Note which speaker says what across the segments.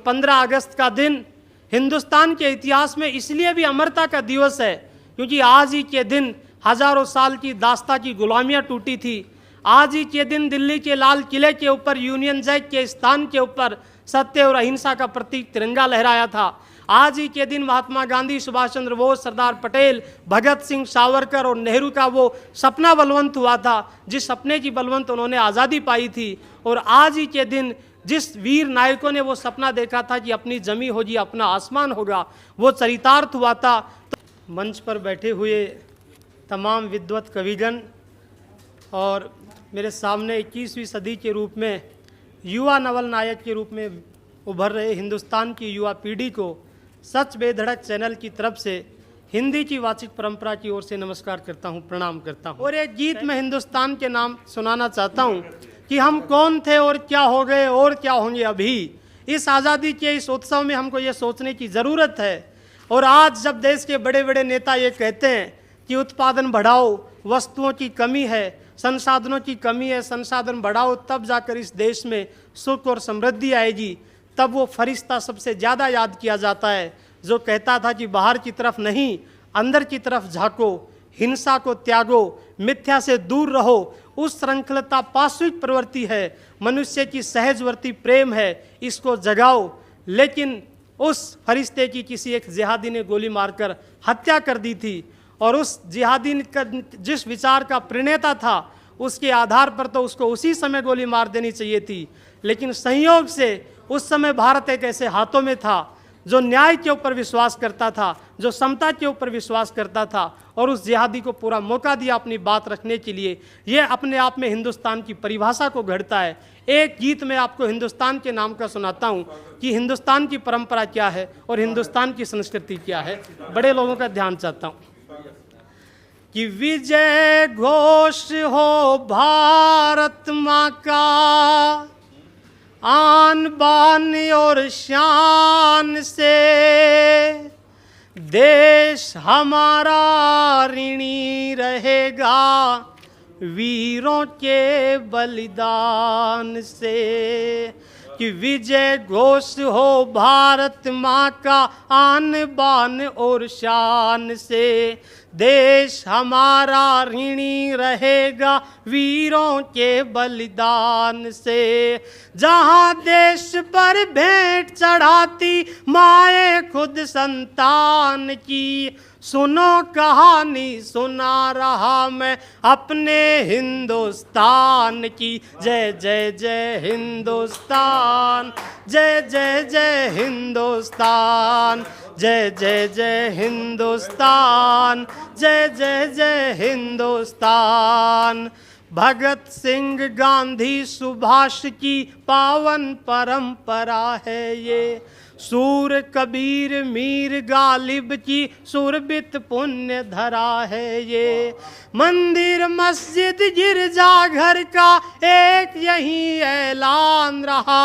Speaker 1: 15 अगस्त का दिन हिंदुस्तान के इतिहास में इसलिए भी अमरता का दिवस है क्योंकि आज ही के दिन हजारों साल की दास्ता की गुलामियां टूटी थी। आज ही के दिन दिल्ली के लाल किले के ऊपर यूनियन जैक के स्थान के ऊपर सत्य और अहिंसा का प्रतीक तिरंगा लहराया था। आज ही के दिन महात्मा गांधी, सुभाष चंद्र बोस, सरदार पटेल, भगत सिंह, सावरकर और नेहरू का वो सपना बलवंत हुआ था जिस सपने की बलवंत उन्होंने आज़ादी पाई थी। और आज ही के दिन जिस वीर नायकों ने वो सपना देखा था कि अपनी जमी होगी, अपना आसमान होगा, वो चरितार्थ हुआ था। तो मंच पर बैठे हुए तमाम विद्वत कविगण और मेरे सामने 21वीं सदी के रूप में युवा नवल नायक के रूप में उभर रहे हिंदुस्तान की युवा पीढ़ी को सच बेधड़क चैनल की तरफ से हिंदी की वाचिक परंपरा की ओर से नमस्कार करता हूं, प्रणाम करता हूं। और एक गीत में हिंदुस्तान के नाम सुनाना चाहता हूं कि हम कौन थे और क्या हो गए और क्या होंगे अभी। इस आज़ादी के इस उत्सव में हमको ये सोचने की ज़रूरत है। और आज जब देश के बड़े बड़े नेता ये कहते हैं कि उत्पादन बढ़ाओ, वस्तुओं की कमी है, संसाधनों की कमी है, संसाधन बढ़ाओ तब जाकर इस देश में सुख और समृद्धि आएगी, तब वो फरिश्ता सबसे ज़्यादा याद किया जाता है जो कहता था कि बाहर की तरफ नहीं अंदर की तरफ झांको, हिंसा को त्यागो, मिथ्या से दूर रहो। उस श्रृंखलता पाश्विक प्रवृत्ति है, मनुष्य की सहजवर्ती प्रेम है, इसको जगाओ। लेकिन उस फरिश्ते की किसी एक जिहादी ने गोली मारकर हत्या कर दी थी और उस जिहादी का जिस विचार का प्रणेता था उसके आधार पर तो उसको उसी समय गोली मार देनी चाहिए थी। लेकिन संयोग से उस समय भारत एक ऐसे हाथों में था जो न्याय के ऊपर विश्वास करता था, जो समता के ऊपर विश्वास करता था और उस जिहादी को पूरा मौका दिया अपनी बात रखने के लिए। ये अपने आप में हिंदुस्तान की परिभाषा को घड़ता है। एक गीत में आपको हिंदुस्तान के नाम का सुनाता हूँ कि हिंदुस्तान की परंपरा क्या है और हिंदुस्तान की संस्कृति क्या है। बड़े लोगों का ध्यान चाहता हूँ कि विजय घोष हो भारत माँ का, आन बान और शान से देश हमारा ऋणी रहेगा वीरों के बलिदान से। कि विजय घोष हो भारत माँ का, आन बान और शान से देश हमारा ऋणी रहेगा वीरों के बलिदान से। जहाँ देश पर भेंट चढ़ाती माए खुद संतान की, सुनो कहानी सुना रहा मैं अपने हिंदुस्तान की। जय जय जय हिंदुस्तान, जय जय जय हिंदुस्तान, जय जय जय हिंदुस्तान, जय जय जय हिंदुस्तान। भगत सिंह, गांधी, सुभाष की पावन परंपरा है ये, सूर कबीर मीर गालिब की सुरबित पुण्य धरा है ये। मंदिर मस्जिद गिरजा घर का एक यही ऐलान रहा।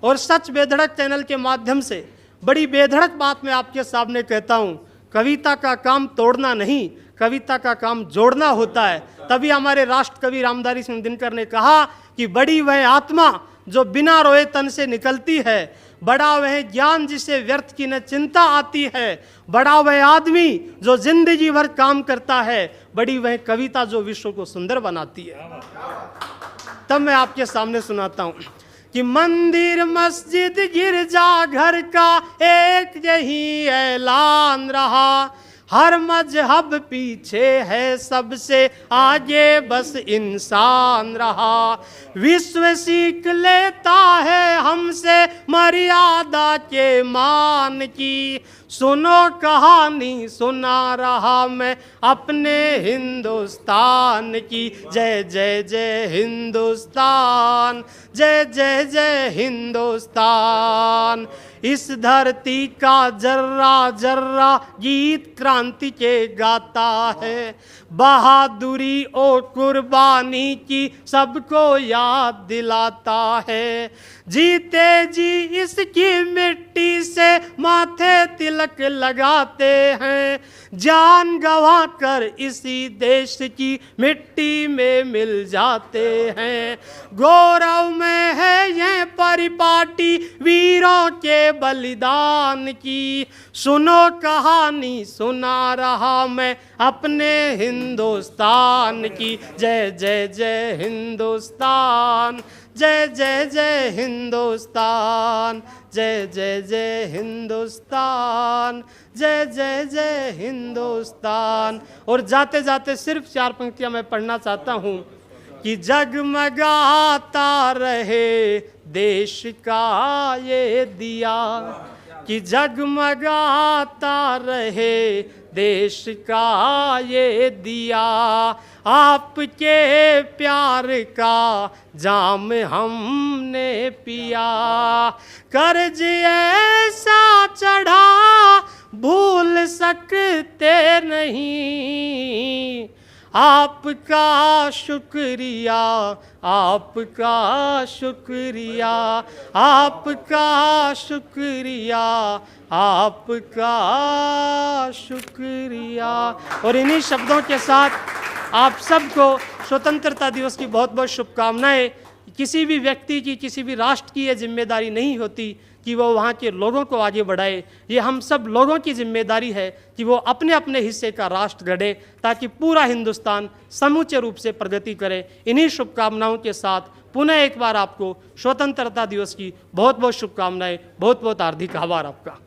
Speaker 1: और सच बेधड़क चैनल के माध्यम से बड़ी बेधड़क बात मैं आपके सामने कहता हूँ, कविता का काम तोड़ना नहीं, कविता का काम जोड़ना होता है। तभी हमारे राष्ट्र कवि रामधारी सिंह दिनकर ने कहा कि बड़ी वह आत्मा जो बिना रोए तन से निकलती है, बड़ा वह ज्ञान जिसे व्यर्थ की न चिंता आती है, बड़ा वह आदमी जो जिंदगी भर काम करता है, बड़ी वह कविता जो विश्व को सुंदर बनाती है। तब मैं आपके सामने सुनाता हूँ कि मंदिर मस्जिद गिरजा घर का एक यही ऐलान रहा, हर मजहब पीछे है सबसे आगे बस इंसान रहा। विश्व सीख लेता है हमसे मर्यादा के मान की, सुनो कहानी सुना रहा मैं अपने हिंदुस्तान की। जय जय जय हिंदुस्तान, जय जय जय हिंदुस्तान। इस धरती का जर्रा जर्रा गीत क्रांति के गाता है, बहादुरी और कुर्बानी की सबको याद दिलाता है। जीते जी इसकी मिट्टी से माथे तिलक लगाते हैं, जान गंवा कर इसी देश की मिट्टी में मिल जाते हैं। गौरव में है यह परिपाटी वीरों के बलिदान की। सुनो कहानी सुना रहा मैं अपने हिंदुस्तान की। जय जय जय हिंदुस्तान, जय जय जय हिंदुस्तान, जय जय जय हिंदुस्तान, जय जय जय हिंदुस्तान। और जाते जाते सिर्फ 4 पंक्तियां मैं पढ़ना चाहता हूँ कि जगमगाता रहे देश का ये दिया, कि जगमगाता रहे देश का ये दिया। आपके प्यार का जाम हमने पिया, कर्ज ऐसा चढ़ा भूल सकते नहीं। आपका शुक्रिया, आपका शुक्रिया, आपका शुक्रिया, आपका शुक्रिया। और इन्हीं शब्दों के साथ आप सबको स्वतंत्रता दिवस की बहुत बहुत शुभकामनाएं। किसी भी व्यक्ति की, किसी भी राष्ट्र की ये जिम्मेदारी नहीं होती कि वो वहाँ के लोगों को आगे बढ़ाए। ये हम सब लोगों की जिम्मेदारी है कि वो अपने अपने हिस्से का राष्ट्र गढ़े ताकि पूरा हिंदुस्तान समूचे रूप से प्रगति करे। इन्हीं शुभकामनाओं के साथ पुनः एक बार आपको स्वतंत्रता दिवस की बहुत बहुत शुभकामनाएं, बहुत बहुत हार्दिक आभार आपका।